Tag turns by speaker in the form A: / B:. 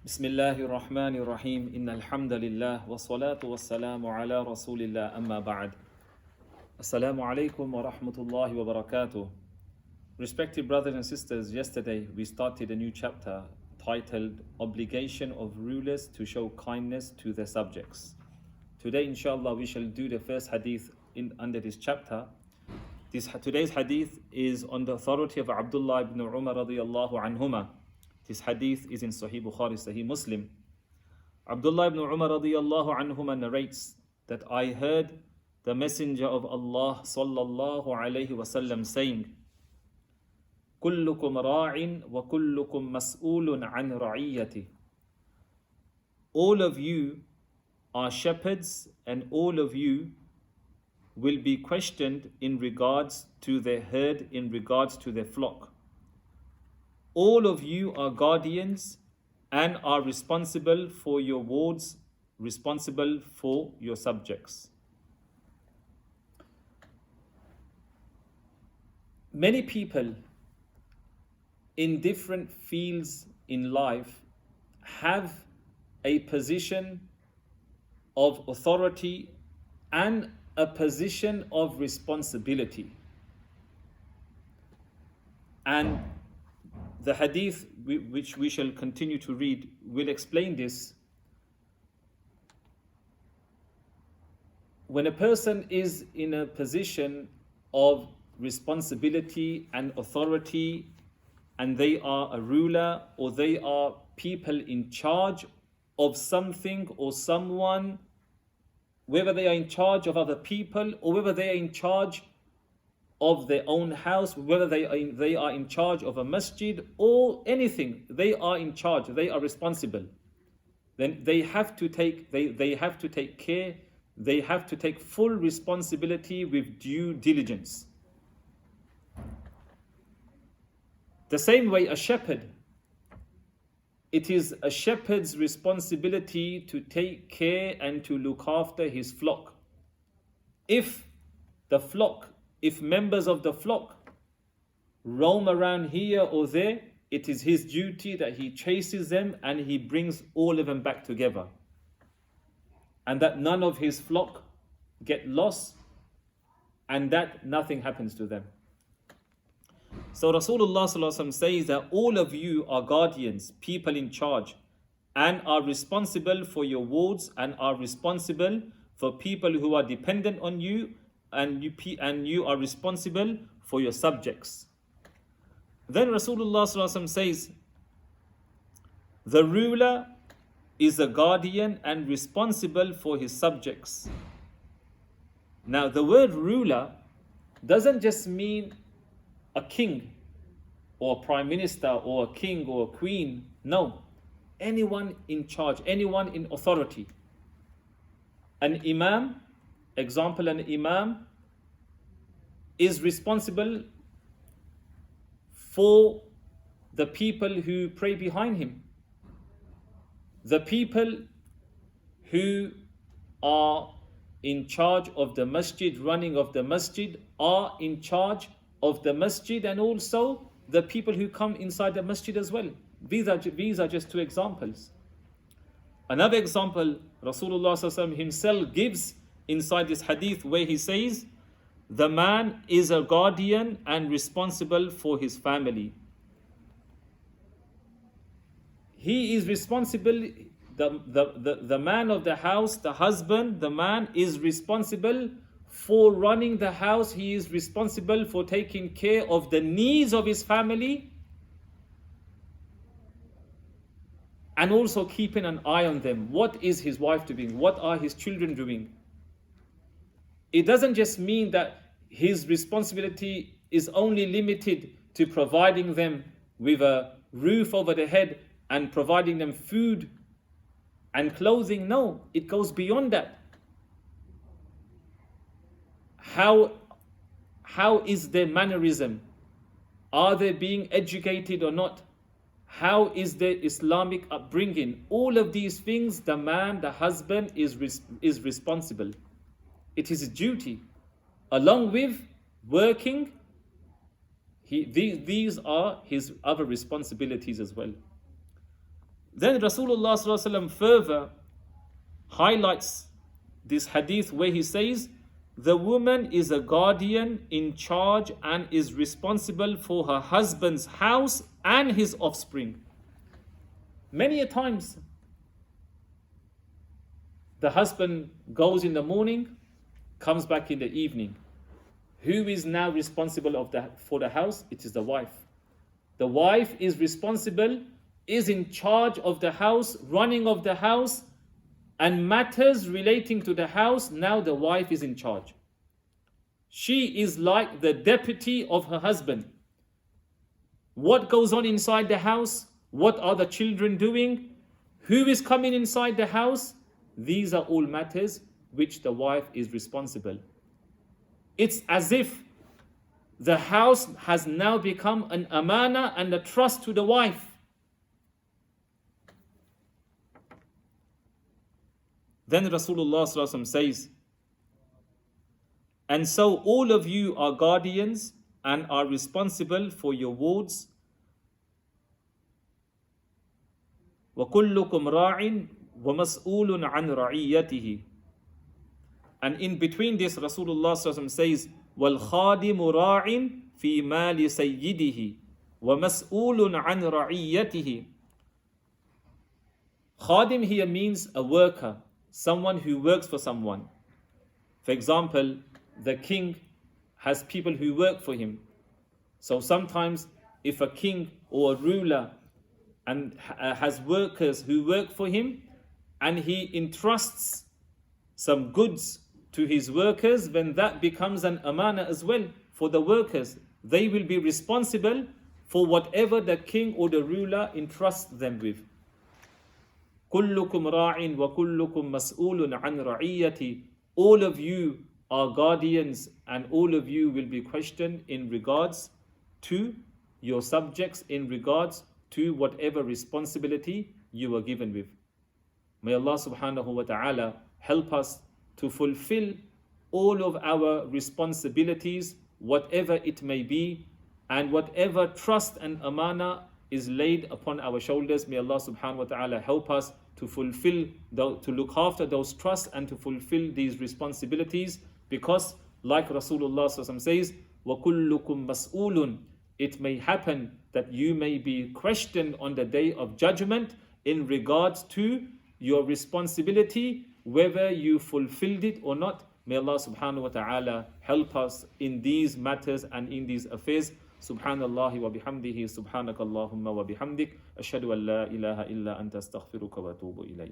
A: بسم الله الرحمن الرحيم إن الحمد لله والصلاة والسلام على رسول الله أما بعد السلام عليكم ورحمة الله وبركاته. Respected brothers and sisters, yesterday we started a new chapter titled Obligation of Rulers to Show Kindness to Their Subjects. Today inshallah we shall do the first hadith under this chapter. Today's hadith is on the authority of Abdullah ibn Umar radiyallahu anhuma. This hadith is in Sahih Bukhari, Sahih Muslim. Abdullah ibn Umar radiyallahu anhuma narrates that I heard the Messenger of Allah sallallahu alayhi wasallam saying, كلكم راع وكلكم مسؤول عن رعيته. All of you are shepherds and all of you will be questioned in regards to their herd, in regards to their flock. All of you are guardians and are responsible for your wards, responsible for your subjects. Many people in different fields in life have a position of authority and a position of responsibility. And the hadith which we shall continue to read will explain this. When a person is in a position of responsibility and authority, and they are a ruler or they are people in charge of something or someone, whether they are in charge of other people or whether they are in charge of their own house, whether they are in charge of a masjid or anything, they are in charge, they are responsible. Then they have to take care, they have to take full responsibility with due diligence. The same way a shepherd, it is a shepherd's responsibility to take care and to look after his flock. If members of the flock roam around here or there, it is his duty that he chases them and he brings all of them back together. And that none of his flock get lost and that nothing happens to them. So Rasulullah says that all of you are guardians, people in charge, and are responsible for your wards and are responsible for people who are dependent on you, and you are responsible for your subjects. Then Rasulullah says, the ruler is a guardian and responsible for his subjects. Now the word ruler doesn't just mean a king or a prime minister or a king or a queen. No, anyone in charge, anyone in authority. An imam, example, an imam is responsible for the people who pray behind him. The people who are in charge of the masjid, running of the masjid, are in charge of the masjid, and also the people who come inside the masjid as well. These are just two examples. Another example Rasulullah himself gives inside this hadith, where he says, the man is a guardian and responsible for his family. He is responsible, the man of the house, the husband, the man is responsible for running the house. He is responsible for taking care of the needs of his family and also keeping an eye on them. What is his wife doing? What are his children doing? It doesn't just mean that his responsibility is only limited to providing them with a roof over their head and providing them food and clothing. No, it goes beyond that. How is their mannerism? Are they being educated or not? How is their Islamic upbringing? All of these things, the man, the husband is responsible. It is his duty. Along with working, these are his other responsibilities as well. Then Rasulullah sallallahu alaihi wasallam further highlights this hadith where he says, the woman is a guardian in charge and is responsible for her husband's house and his offspring. Many a times, the husband goes in the morning, comes back in the evening. Who is now responsible for the house? It is the wife. The wife is responsible, is in charge of the house, running of the house, and matters relating to the house, now the wife is in charge. She is like the deputy of her husband. What goes on inside the house? What are the children doing? Who is coming inside the house? These are all matters which the wife is responsible. It's as if the house has now become an amana and a trust to the wife. Then Rasulullah sallallahu alaihi wasallam says, and so all of you are guardians and are responsible for your wards. وَكُلُّكُمْ رَاعٍ وَمَسْئُولٌ عَنْ رَعِيَّتِهِ. And in between this, Rasulullah sallallahu alaihi wasallam says, وَالْخَادِمُ رَاعٍ فِي مَالِ سَيِّدِهِ وَمَسْئُولٌ عَنْ رَعِيَّتِهِ. Khadim here means a worker, someone who works for someone. For example, the king has people who work for him. So sometimes if a king or a ruler and has workers who work for him, and he entrusts some goods to his workers, then that becomes an amana as well for the workers. They will be responsible for whatever the king or the ruler entrusts them with. كُلُّكُمْ رَاعٍ وَكُلُّكُمْ مَسْئُولٌ عَنْ رَعِيَّتِهِ. All of you are guardians and all of you will be questioned in regards to your subjects, in regards to whatever responsibility you are given with. May Allah subhanahu wa ta'ala help us to fulfill all of our responsibilities, whatever it may be, and whatever trust and amana is laid upon our shoulders. May Allah subhanahu wa ta'ala help us to fulfill, to look after those trusts and to fulfill these responsibilities, because like Rasulullah says, وَكُلُّكُمْ مَسْئُولٌ. It may happen that you may be questioned on the day of judgment in regards to your responsibility, whether you fulfilled it or not. May Allah subhanahu wa ta'ala help us in these matters and in these affairs. Subhanallah wa bihamdihi, subhanakallahumma wa bihamdik, ashhadu an la ilaha illa anta astaghfiruka wa atubu ilayk.